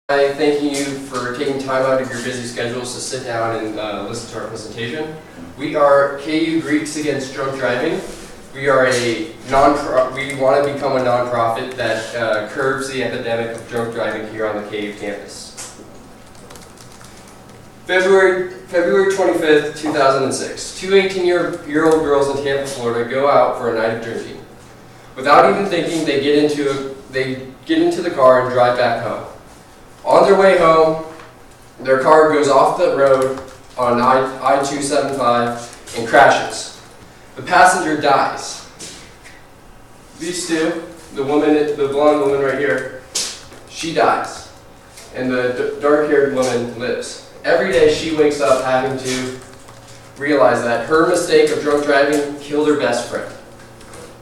by thanking you for taking time out of your busy schedules to sit down and listen to our presentation. We are KU Greeks Against Drunk Driving. We are we want to become a nonprofit that curbs the epidemic of drunk driving here on the KU campus. February 25th, 2006. Two 18-year-old girls in Tampa, Florida go out for a night of drinking. Without even thinking, they get into the car and drive back home. On their way home, their car goes off the road on I-275 and crashes. The passenger dies. These two, the blonde woman right here, she dies. And the dark-haired woman lives. Every day she wakes up having to realize that her mistake of drunk driving killed her best friend.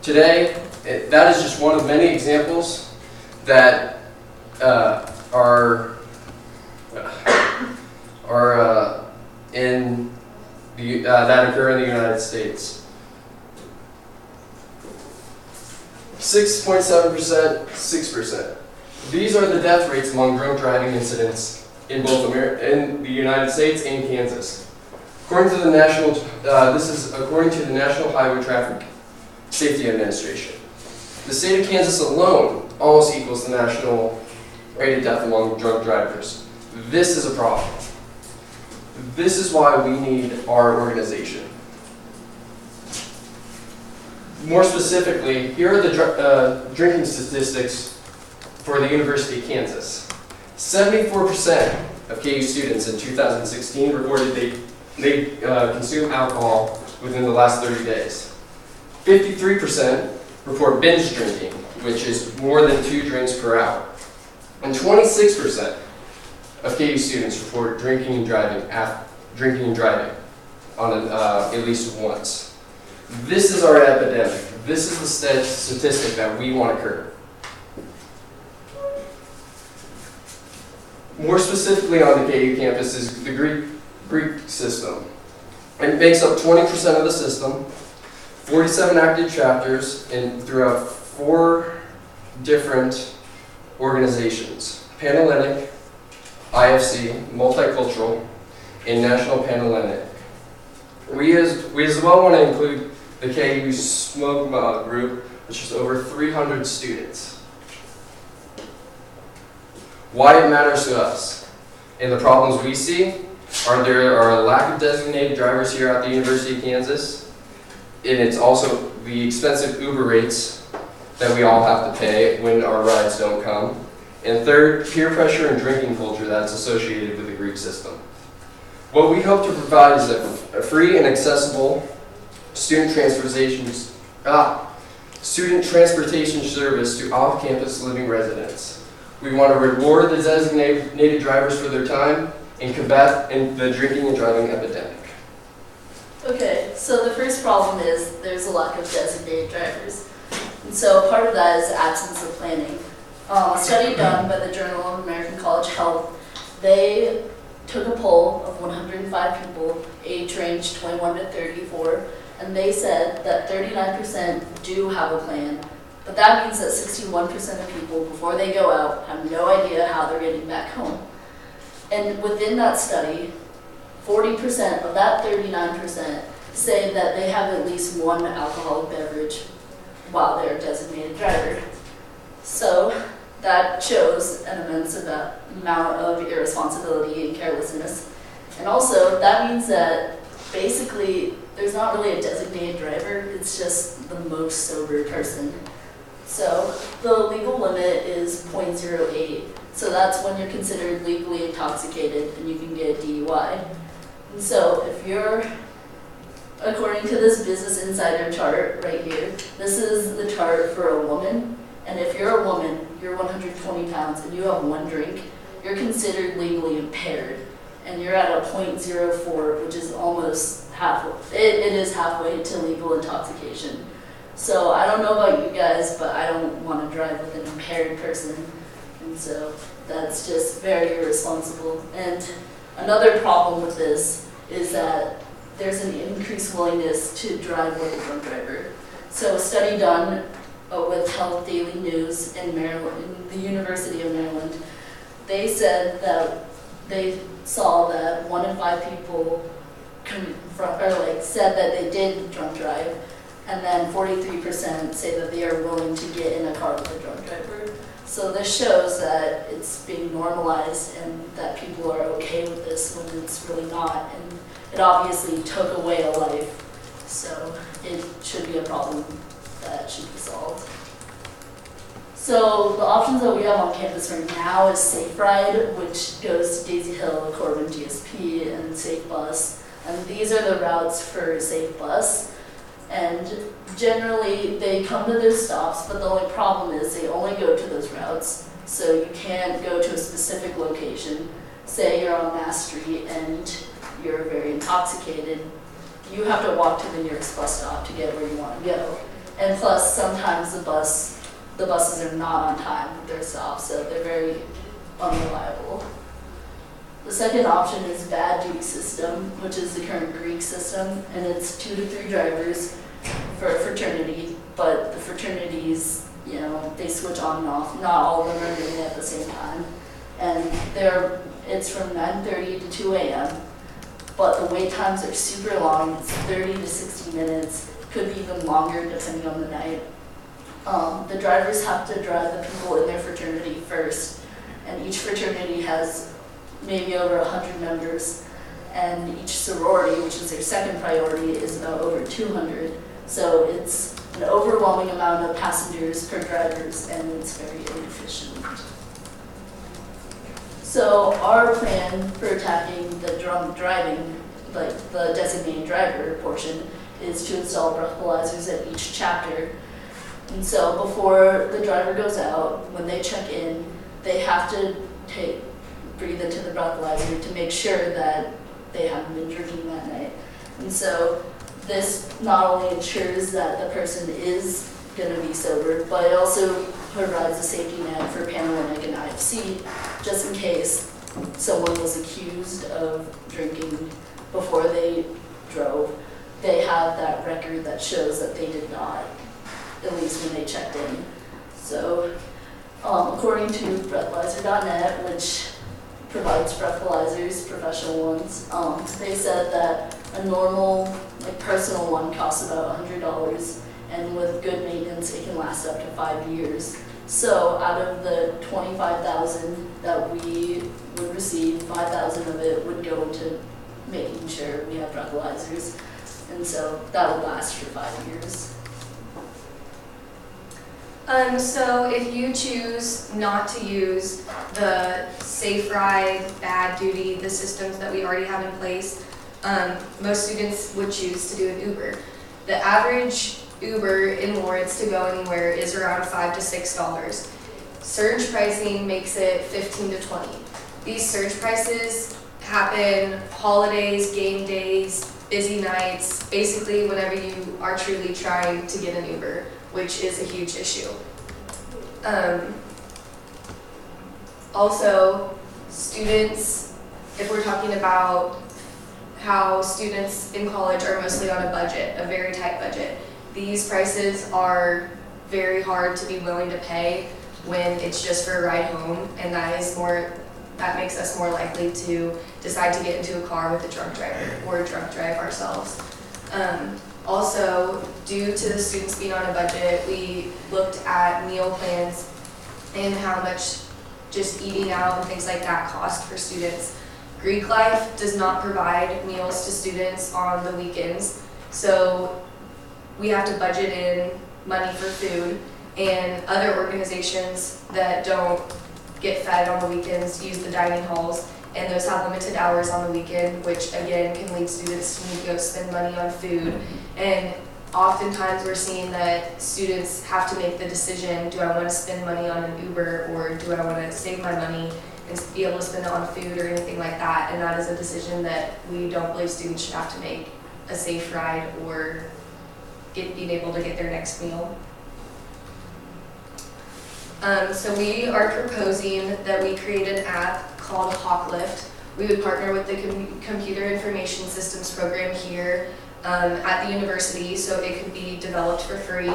Today, that is just one of many examples that that occur in the United States. 6.7%, 6%. These are the death rates among drunk driving incidents in both in the United States and Kansas. According to the this is according to the National Highway Traffic Safety Administration. The state of Kansas alone almost equals the national rate of death among drunk drivers. This is a problem. This is why we need our organization. More specifically, here are the drinking statistics for the University of Kansas. 74% of KU students in 2016 reported they consumed alcohol within the last 30 days. 53% report binge drinking, which is more than 2 drinks per hour. And 26% of KU students report drinking and driving on at least once. This is our epidemic. This is the statistic that we want to curb. More specifically on the KU campus is the Greek system. It makes up 20% of the system, 47 active chapters, and throughout 4 different organizations: Panhellenic, IFC, Multicultural, and National Panhellenic. We as well want to include the KU Smogma group, which is over 300 students. Why it matters to us and the problems we see there are a lack of designated drivers here at the University of Kansas, and it's also the expensive Uber rates that we all have to pay when our rides don't come. And third, peer pressure and drinking culture that's associated with the Greek system. What we hope to provide is a free and accessible student transportation service to off-campus living residents. We want to reward the designated drivers for their time and combat the drinking and driving epidemic. Okay, so the first problem is there's a lack of designated drivers. And so part of that is the absence of planning. A study done by the Journal of American College Health, they took a poll of 105 people, age range 21 to 34, and they said that 39% do have a plan. But that means that 61% of people, before they go out, have no idea how they're getting back home. And within that study, 40% of that 39% say that they have at least one alcoholic beverage while they're a designated driver. So that shows an immense amount of irresponsibility and carelessness. And also, that means that basically there's not really a designated driver, it's just the most sober person. So the legal limit is 0.08. So that's when you're considered legally intoxicated and you can get a DUI. And so if you're, according to this Business Insider chart right here, this is the chart for a woman. And if you're a woman, you're 120 pounds and you have 1 drink, you're considered legally impaired. And you're at a 0.04, which is almost halfway. It is halfway to legal intoxication. So I don't know about you guys, but I don't want to drive with an impaired person. And so that's just very irresponsible. And another problem with this is that there's an increased willingness to drive with a drunk driver. So a study done with Health Daily News in Maryland, in the University of Maryland, they said that they saw that 1 in 5 people said that they did drunk drive, and then 43% say that they are willing to get in a car with a drunk driver. So this shows that it's being normalized and that people are okay with this when it's really not. And it obviously took away a life, so it should be a problem that should be solved. So the options that we have on campus right now is Safe Ride, which goes to Daisy Hill, Corbin GSP, and Safe Bus. And these are the routes for Safe Bus. And generally, they come to those stops, but the only problem is they only go to those routes. So you can't go to a specific location. Say you're on Mass Street and you're very intoxicated. You have to walk to the nearest bus stop to get where you want to go. And plus, sometimes the buses are not on time with their stops, so they're very unreliable. The second option is bad duty system, which is the current Greek system, and it's 2 to 3 drivers for a fraternity, but the fraternities, they switch on and off. Not all of them are doing it at the same time. And it's from 9:30 to 2 a.m., but the wait times are super long. It's 30 to 60 minutes, could be even longer depending on the night. The drivers have to drive the people in their fraternity first, and each fraternity has maybe over 100 members, and each sorority, which is their second priority, is about over 200. So it's an overwhelming amount of passengers per drivers, and it's very inefficient. So our plan for attacking the drunk driving, like the designated driver portion, is to install breathalyzers at each chapter. And so before the driver goes out, when they check in, they have to breathe into the breathalyzer to make sure that they haven't been drinking that night. And so this not only ensures that the person is going to be sober, but it also provides a safety net for Panhellenic and IFC, just in case someone was accused of drinking before they drove. They have that record that shows that they did not, at least when they checked in. So according to breathalyzer.net, which provides breathalyzers, professional ones, they said that a normal, personal one costs about $100, and with good maintenance, it can last up to 5 years. So out of the $25,000 that we would receive, $5,000 of it would go into making sure we have breathalyzers, and so that would last for 5 years. So if you choose not to use the Safe Ride, Bad Duty, the systems that we already have in place, most students would choose to do an Uber. The average Uber in Lawrence to go anywhere is around $5 to $6. Surge pricing makes it $15 to $20. These surge prices happen holidays, game days, busy nights, basically whenever you are truly trying to get an Uber, which is a huge issue. Also, students, if we're talking about how students in college are mostly on a budget, a very tight budget, these prices are very hard to be willing to pay when it's just for a ride home, and that makes us more likely to decide to get into a car with a drunk driver or drunk drive ourselves. Also, due to the students being on a budget, we looked at meal plans and how much just eating out and things like that cost for students. Greek Life does not provide meals to students on the weekends, so we have to budget in money for food, and other organizations that don't get fed on the weekends use the dining halls, and those have limited hours on the weekend, which again can lead students to need to go spend money on food. And oftentimes we're seeing that students have to make the decision, do I want to spend money on an Uber, or do I want to save my money and be able to spend it on food or anything like that? And that is a decision that we don't believe students should have to make, a Safe Ride or being able to get their next meal. So we are proposing that we create an app called Hawklift. We would partner with the Computer Information Systems program here at the university, so it could be developed for free.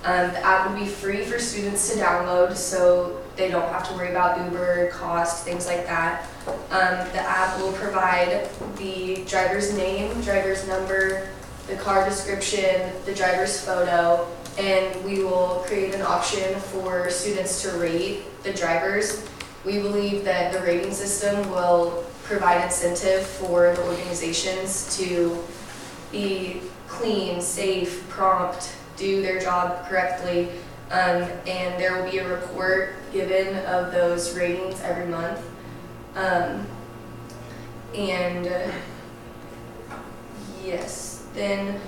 The app would be free for students to download, so they don't have to worry about Uber cost, things like that. The app will provide the driver's name, driver's number, the car description, the driver's photo, and we will create an option for students to rate the drivers. We believe that the rating system will provide incentive for the organizations to be clean, safe, prompt, do their job correctly, and there will be a report given of those ratings every month. Yes, then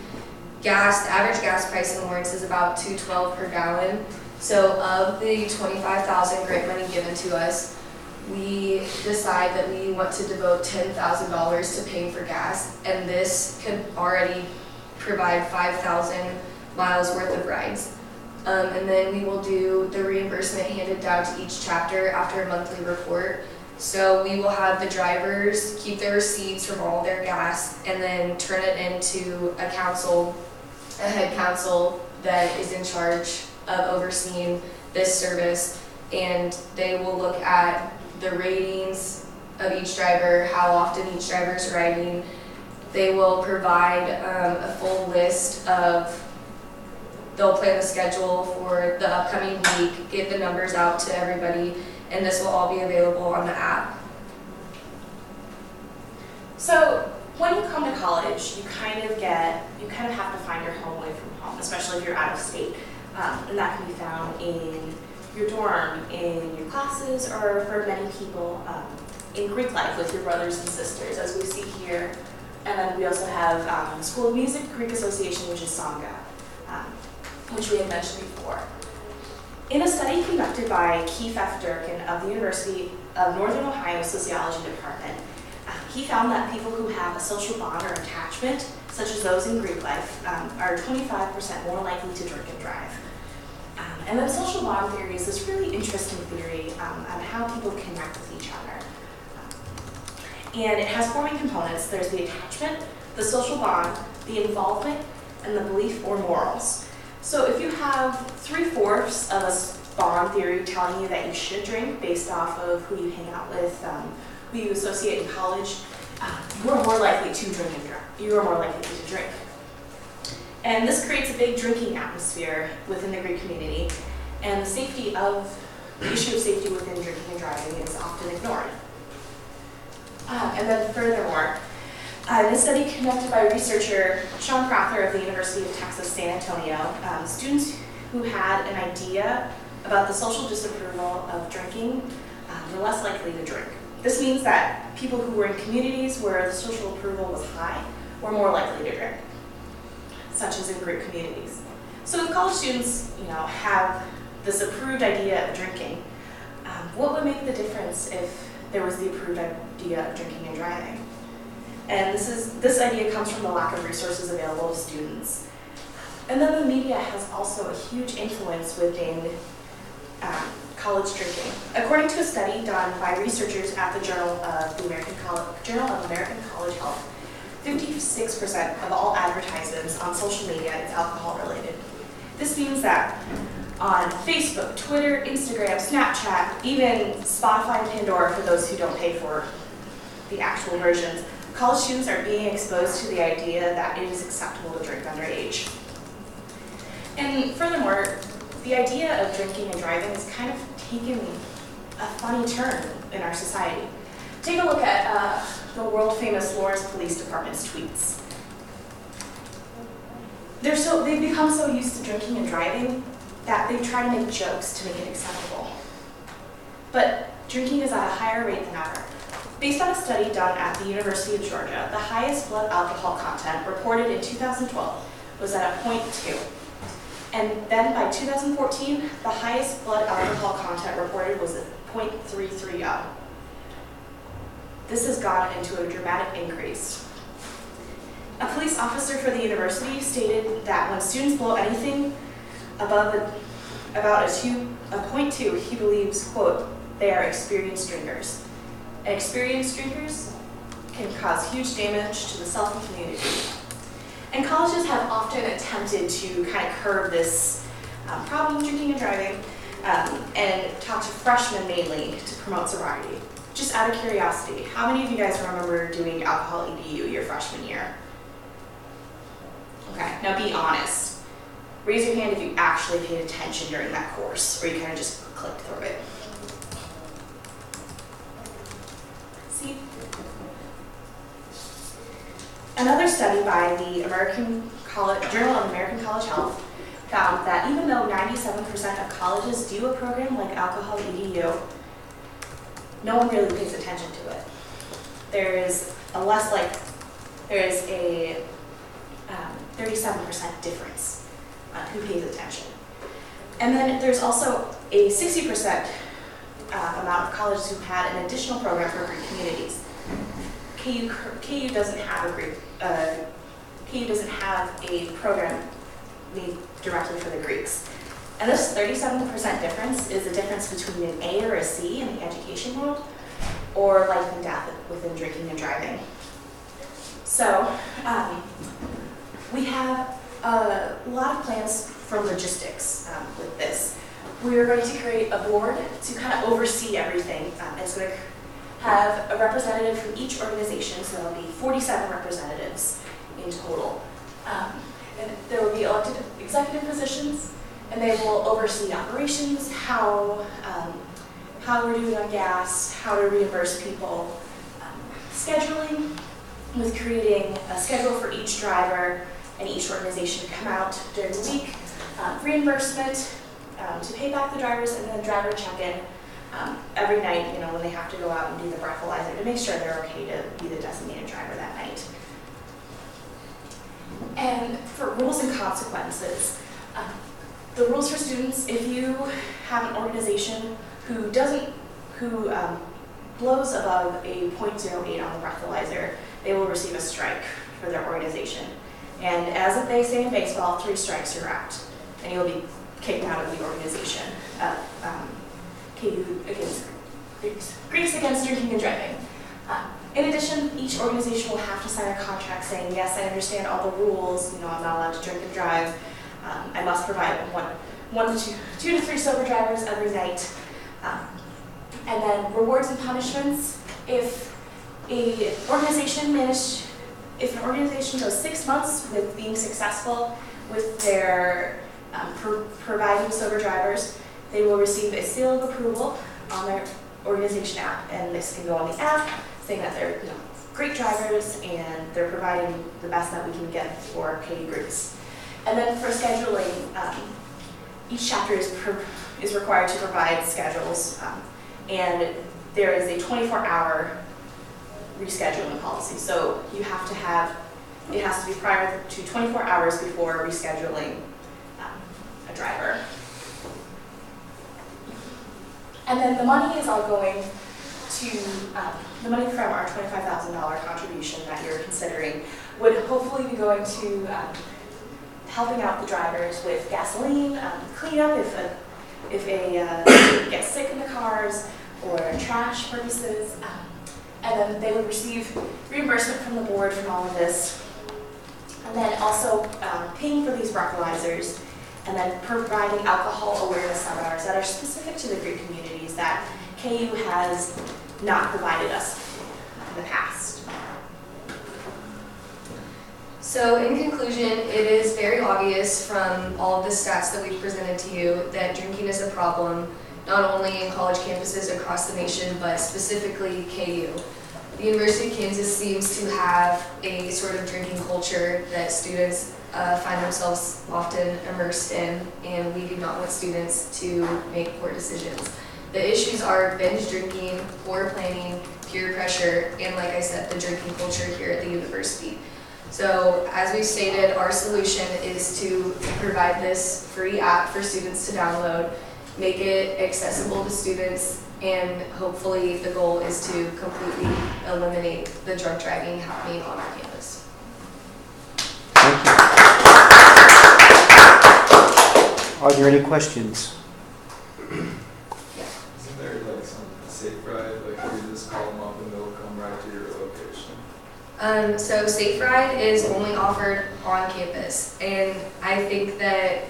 gas, the average gas price in Lawrence is about $2.12 per gallon. So of the $25,000 grant money given to us, we decide that we want to devote $10,000 to paying for gas, and this could already provide 5,000 miles worth of rides. And then we will do the reimbursement handed down to each chapter after a monthly report. So we will have the drivers keep their receipts from all their gas and then turn it into a head council that is in charge of overseeing this service, and they will look at the ratings of each driver, how often each driver is riding. They will provide a full list of, they'll plan the schedule for the upcoming week, get the numbers out to everybody, and this will all be available on the app. So when you come to college, you kind of have to find your home away from home, especially if you're out of state. And that can be found in your dorm, in your classes, or for many people, in Greek life with your brothers and sisters, as we see here. And then we also have School of Music, Greek Association, which is Sangha, which we had mentioned before. In a study conducted by Keith F. Durkin of the University of Northern Ohio Sociology Department, he found that people who have a social bond or attachment, such as those in Greek life, are 25% more likely to drink and drive. And then social bond theory is this really interesting theory on how people connect with each other. And it has four main components. There's the attachment, the social bond, the involvement, and the belief or morals. So if you have 3/4 of a bond theory telling you that you should drink based off of who you hang out with, who you associate in college, you are more likely to drink and drive. You are more likely to drink. And this creates a big drinking atmosphere within the Greek community, and the issue of safety within drinking and driving is often ignored. And then furthermore, in a study conducted by researcher Sean Crowther of the University of Texas, San Antonio, students who had an idea about the social disapproval of drinking were less likely to drink. This means that people who were in communities where the social approval was high were more likely to drink, such as in Greek communities. So if college students, have this approved idea of drinking, what would make the difference if there was the approved idea of drinking and driving? And this idea comes from the lack of resources available to students. And then the media has also a huge influence within college drinking. According to a study done by researchers at the Journal of American College Health, 56% of all advertisements on social media is alcohol related. This means that on Facebook, Twitter, Instagram, Snapchat, even Spotify and Pandora for those who don't pay for the actual versions, college students are being exposed to the idea that it is acceptable to drink underage. And furthermore, the idea of drinking and driving has kind of taken a funny turn in our society. Take a look at the world-famous Lawrence Police Department's tweets. They've become so used to drinking and driving that they try to make jokes to make it acceptable. But drinking is at a higher rate than ever. Based on a study done at the University of Georgia, the highest blood alcohol content reported in 2012 was at a 0.2. And then by 2014, the highest blood alcohol content reported was at 0.330. This has gone into a dramatic increase. A police officer for the university stated that when students blow anything about a 0.2, he believes, quote, they are experienced drinkers. Experienced drinkers can cause huge damage to the self and community. And colleges have often attempted to kind of curb this problem of drinking and driving and talk to freshmen mainly to promote sobriety. Just out of curiosity, how many of you guys remember doing alcohol EDU your freshman year? Okay, now be honest. Raise your hand if you actually paid attention during that course, or you kind of just clicked through it. See? Another study by the Journal of American College Health found that even though 97% of colleges do a program like alcohol EDU, no one really pays attention to it. There is a 37% difference on who pays attention. And then there's also a 60% amount of colleges who had an additional program for Greek communities. KU doesn't have a program made directly for the Greeks. And this 37% difference is the difference between an A or a C in the education world, or life and death within drinking and driving. So we have a lot of plans for logistics with this. We are going to create a board to kind of oversee everything. It's going to have a representative from each organization, so there'll be 47 representatives in total. And there will be elected executive positions, and they will oversee operations, how we're doing on gas, how to reimburse people, scheduling, with creating a schedule for each driver and each organization to come out during the week, reimbursement to pay back the drivers, and then driver check-in every night, when they have to go out and do the breathalyzer to make sure they're okay to be the designated driver that night. And for rules and consequences, the rules for students: if you have an organization who blows above a .08 on the breathalyzer, they will receive a strike for their organization. And as they say in baseball, 3 strikes, you're out, and you'll be kicked out of the organization. KU against Greeks against drinking and driving. In addition, each organization will have to sign a contract saying, yes, I understand all the rules, I'm not allowed to drink and drive. I must provide two to three sober drivers every night. And then rewards and punishments. If an organization goes 6 months with being successful with their providing sober drivers, they will receive a seal of approval on their organization app, and this can go on the app saying that they're great drivers and they're providing the best that we can get for KU Greeks. And then for scheduling, each chapter is required to provide schedules, and there is a 24-hour rescheduling policy. So it has to be prior to 24 hours before rescheduling a driver. And then the money is all going to, the money from our $25,000 contribution that you're considering would hopefully be going to helping out the drivers with gasoline, cleanup if they get sick in the cars, or trash purposes. And then they would receive reimbursement from the board from all of this. And then also paying for these breathalyzers, and then providing alcohol awareness seminars that are specific to the Greek communities that KU has not provided us in the past. So in conclusion, it is very obvious from all of the stats that we've presented to you that drinking is a problem, not only in college campuses across the nation, but specifically KU. The University of Kansas seems to have a sort of drinking culture that students find themselves often immersed in, and we do not want students to make poor decisions. The issues are binge drinking, poor planning, peer pressure, and like I said, the drinking culture here at the university. So as we stated, our solution is to provide this free app for students to download, make it accessible to students, and hopefully the goal is to completely eliminate the drunk driving happening on our campus. Thank you. Are there any questions? Isn't there like some safe ride, like you just call them up and they'll come right to your location? So Safe Ride is only offered on campus, and I think that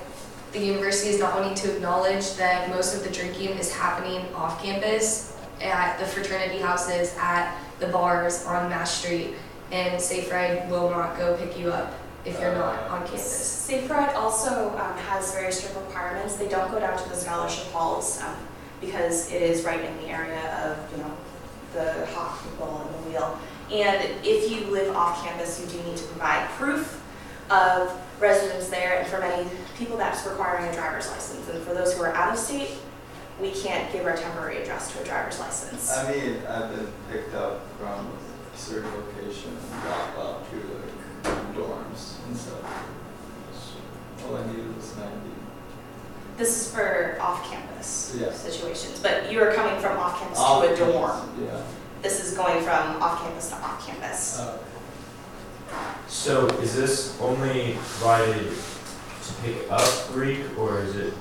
the university is not wanting to acknowledge that most of the drinking is happening off campus at the fraternity houses, at the bars on Mass Street, and Safe Ride will not go pick you up if you're not on campus. Safe Ride also has very strict requirements. They don't go down to the scholarship halls because it is right in the area of, the hockey ball and the wheel. And if you live off campus, you do need to provide proof of residence there. And for many people, that's requiring a driver's license. And for those who are out of state, we can't give our temporary address to a driver's license. I mean, I've been picked up from a certain location and dropped off to like dorms and stuff. All I needed was an ID. This is for off-campus Yeah. situations, but you are coming from off-campus to a Off-campus, dorm. Yeah. This is going from off-campus to off-campus. So is this only provided to pick up Greek, or is it?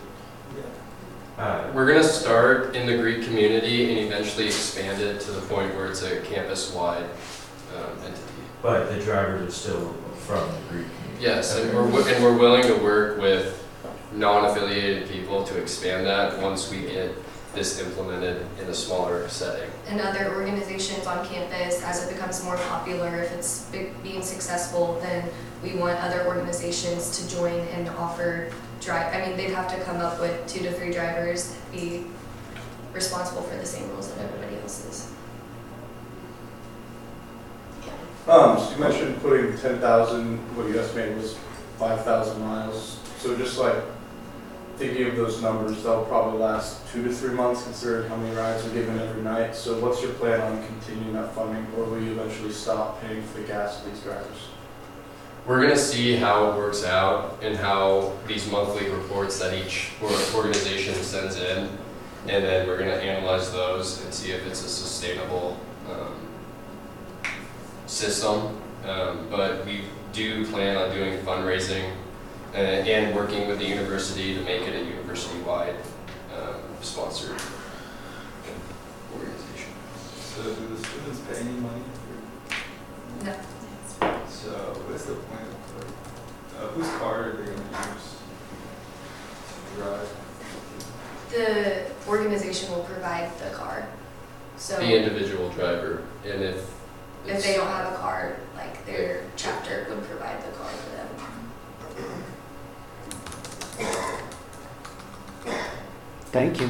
We're going to start in the Greek community and eventually expand it to the point where it's a campus-wide entity. But the drivers are still from the Greek community? Yes, and we're willing to work with non-affiliated people to expand that once we get this implemented in a smaller setting. And other organizations on campus, as it becomes more popular, if it's being successful, then we want other organizations to join and offer they'd have to come up with 2 to 3 drivers, be responsible for the same rules that everybody else is. So you mentioned putting 10,000, what you estimated was 5,000 miles. So just like thinking of those numbers, that'll probably last 2 to 3 months considering how many rides are given every night. So what's your plan on continuing that funding, or will you eventually stop paying for the gas of these drivers? We're going to see how it works out and how these monthly reports that each organization sends in, and then we're going to analyze those and see if it's a sustainable system. But we do plan on doing fundraising and working with the university to make it a university-wide sponsored organization. So do the students pay any money? No. So what's the point of whose car are they going to use to drive? The organization will provide the car. So The individual driver, and if they don't have a car, like their chapter would provide the car for them. Thank you.